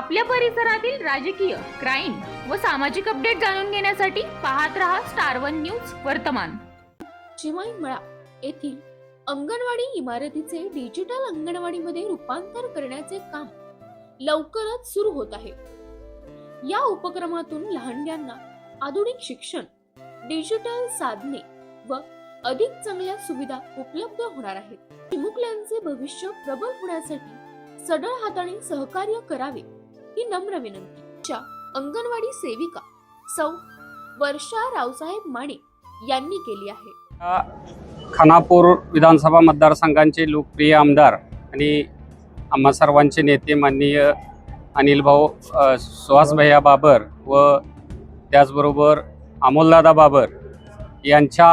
आपल्या परिसरातील राजकीय, क्राईम व सामाजिक अपडेट जाणून घेण्यासाठी पाहत रहा स्टार वन न्यूज वर्तमान। चिमाई मळा येथील अंगणवाडी इमारतीचे डिजिटल अंगणवाडीमध्ये रूपांतर करण्याचे काम लवकरच सुरू होत आहे। या उपक्रमातून लहानग्यांना आधुनिक शिक्षण, डिजिटल साधने व अधिक चांगल्या सुविधा उपलब्ध होणार आहेत। चिमुकल्यांचे भविष्य प्रबल होण्यासाठी सढळ हाताने सहकार्य करावे ही नम्र विनंती च्या अंगणवाडी सेविका सौ वर्षा रावसाहेब माने यांनी केली आहे। खानापूर विधानसभा मतदारसंघाचे लोकप्रिय आमदार आणि आम्हा सर्वांचे नेते माननीय अनिल भाऊ सुहास भैया बाबर व त्याचबरोबर अमोलदादा बाबर यांच्या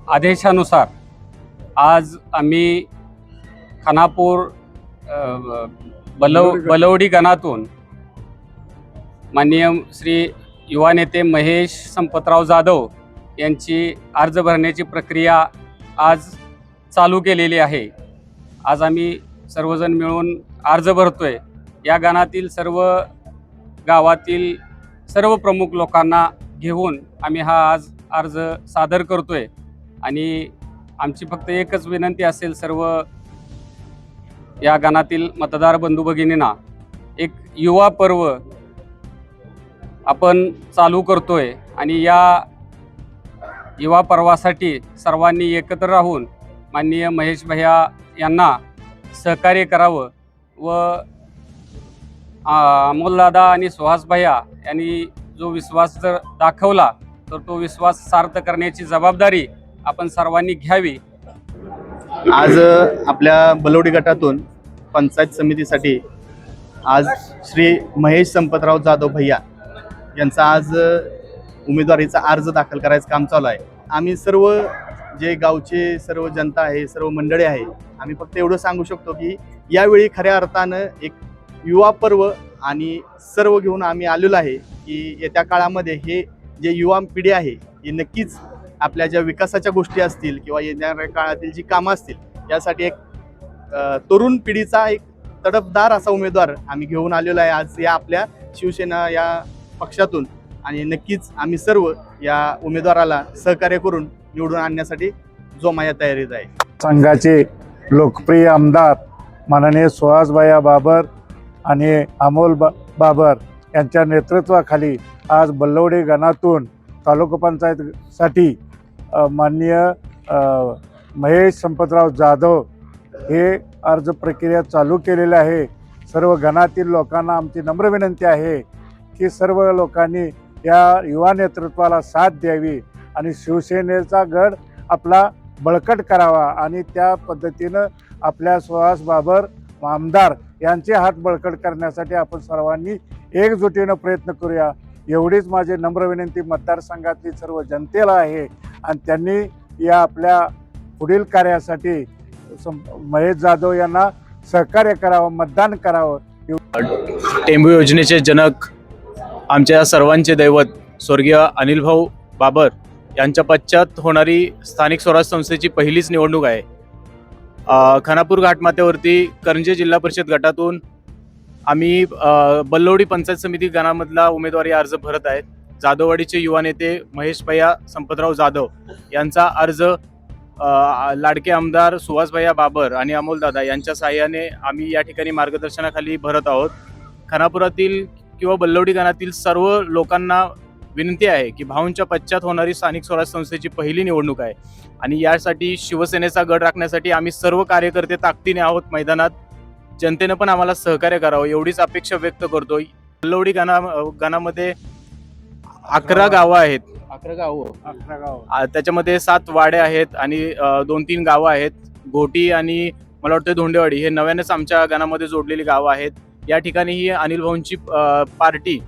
आदेशानुसार आज आम्ही खानापूर बलवडी गणातून माननीय श्री युवा नेते महेश संपतराव जाधव यांची अर्ज भरण्याची प्रक्रिया आज चालू केलेली आहे। आज आम्ही सर्वजण मिळून अर्ज भरतोय। या गणातील सर्व गावातील सर्व प्रमुख लोकांना घेऊन आम्ही हा आज अर्ज सादर करतोय आणि आमची फक्त एकच विनंती असेल सर्व या गणातील मतदार बंधू भगिनींना, एक युवा पर्व आपण चालू करतोय आणि या युवा पर्वासाठी सर्वांनी एकत्र राहून माननीय महेश भैया यांना सहकार्य करावं व अमोलदादा आणि सुहास भैया यांनी जो विश्वास जर दाखवला तर तो विश्वास सार्थ करण्याची जबाबदारी आपण सर्वांनी घ्यावी। आज आपल्या बलवडी गटातून पंचायत समितीसाठी आज श्री महेश संपतराव जाधव भैया यांचा आज उमेदवारीचा अर्ज दाखल करायचं काम चालू आहे। आम्ही सर्व जे गावचे सर्व जनता आहे, सर्व मंडळी आहे, आम्ही फक्त एवढं सांगू शकतो की यावेळी खऱ्या अर्थानं एक युवा पर्व आणि सर्व घेऊन आम्ही आलेलो आहे की येत्या काळामध्ये हे जे युवा पिढी आहे ही नक्कीच आपल्या ज्या विकासाच्या गोष्टी असतील किंवा येणाऱ्या काळातील जी कामं असतील यासाठी एक तरुण पिढीचा एक तडफदार असा उमेदवार आम्ही घेऊन आलेलो आहे आज या आपल्या शिवसेना या पक्षातून। आणि नक्कीच आम्ही सर्व या उमेदवाराला सहकार्य करून निवडून आणण्यासाठी जोमाया तयारीत आहे। संघाचे लोकप्रिय आमदार माननीय सुहास भैया बाबर आणि अमोल बाबर यांच्या नेतृत्वाखाली आज बलवडी गणातून तालुका पंचायतसाठी माननीय महेश संपतराव जाधव हे अर्ज प्रक्रिया चालू केलेली आहे। सर्व गणातील लोकांना आमची नम्र विनंती आहे की सर्व लोकांनी या युवा नेतृत्वाला साथ द्यावी आणि शिवसेनेचा गड आपला बळकट करावा आणि त्या पद्धतीनं आपल्या सुहास बाबर आमदार यांचे हात बळकट करण्यासाठी आपण सर्वांनी एकजुटीनं प्रयत्न करूया एवढीच माझी नम्र विनंती मतदारसंघातील सर्व जनतेला आहे। आणि त्यांनी या आपल्या पुढील कार्यासाठी महेश जाधव यांना सहकार्य करावं, मतदान करावं। टेंबू योजनेचे जनक आमच्या सर्वांचे दैवत स्वर्गीय अनिल भाऊ बाबर यांच्या पश्चात होणारी स्थानिक स्वराज्य संस्थेची पहिलीच निवडणूक आहे। खानापूर घाटमाथ्यावरती करंजे जिल्हा परिषद गटातून आम्ही बलवडी पंचायत समिती गणामधला उमेदवारी अर्ज भरत आहेत। जाधववाडीचे युवा नेते महेश भैया संपतराव जाधव यांचा अर्ज लाडके आमदार सुहास भैया बाबर आणि अमोलदादा यांच्या साहाय्याने आम्ही या ठिकाणी मार्गदर्शनाखाली भरत आहोत। खानापुरातील किंवा बलवडी गणातील सर्व लोकांना विनंती आहे की भाऊंच्या पश्चात होणारी स्थानिक स्वराज्य संस्थेची पहिली निवडणूक आहे आणि यासाठी शिवसेनेचा गड राखण्यासाठी आम्ही सर्व कार्यकर्ते ताकदीने आहोत मैदानात। जनतेनं पण आम्हाला सहकार्य करावं एवढीच अपेक्षा व्यक्त करतोय। बलवडी गणामध्ये 11 गावं आहेत, 11 गावं त्याच्यामध्ये 7 वाडे आहेत आणि 2-3 गावं आहेत। घोटी आणि मला वाटतं धोंडेवाडी हे नव्यानेच आमच्या गणामध्ये जोडलेली गावं आहेत। या ठिकाणी ही अनिल भाऊंची पार्टी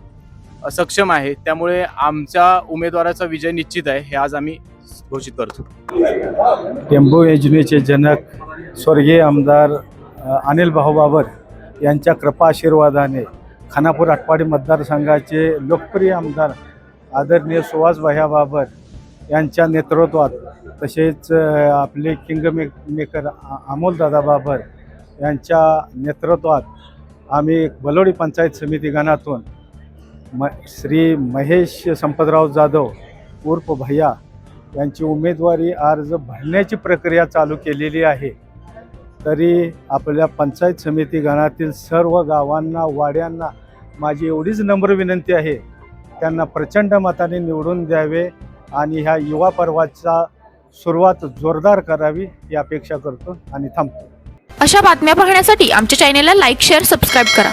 सक्षम आहे, त्यामुळे आमच्या उमेदवाराचा विजय निश्चित आहे हे आज आम्ही घोषित करतो। टेंबू योजनेचे जनक स्वर्गीय आमदार अनिल भाऊ बाबर यांच्या कृपा आशीर्वादाने खानापूर आटपाडी मतदारसंघाचे लोकप्रिय आमदार आदरणीय सुहास भैया बाबर यांच्या नेतृत्वात तसेच आपले किंग मेकर अमोलदादा बाबर यांच्या नेतृत्वात आम्ही बलोडी पंचायत समिती गणातून श्री महेश संपतराव जाधव उर्फ भैया यांची उमेदवारी अर्ज भरण्याची प्रक्रिया चालू केलेली आहे. तरी आपल्या पंचायत समिती गणातील सर्व गावांना वाड्यांना माझी एवढीच नम्र विनंती आहे, त्यांना प्रचंड मताने निवडून द्यावे आणि ह्या युवा पर्वाचा सुरुवात जोरदार करावी ही अपेक्षा करतो आणि थांबतो. अशा बातम्या पाहण्यासाठी आमच्या चॅनेलला लाईक, शेअर, सबस्क्राईब करा.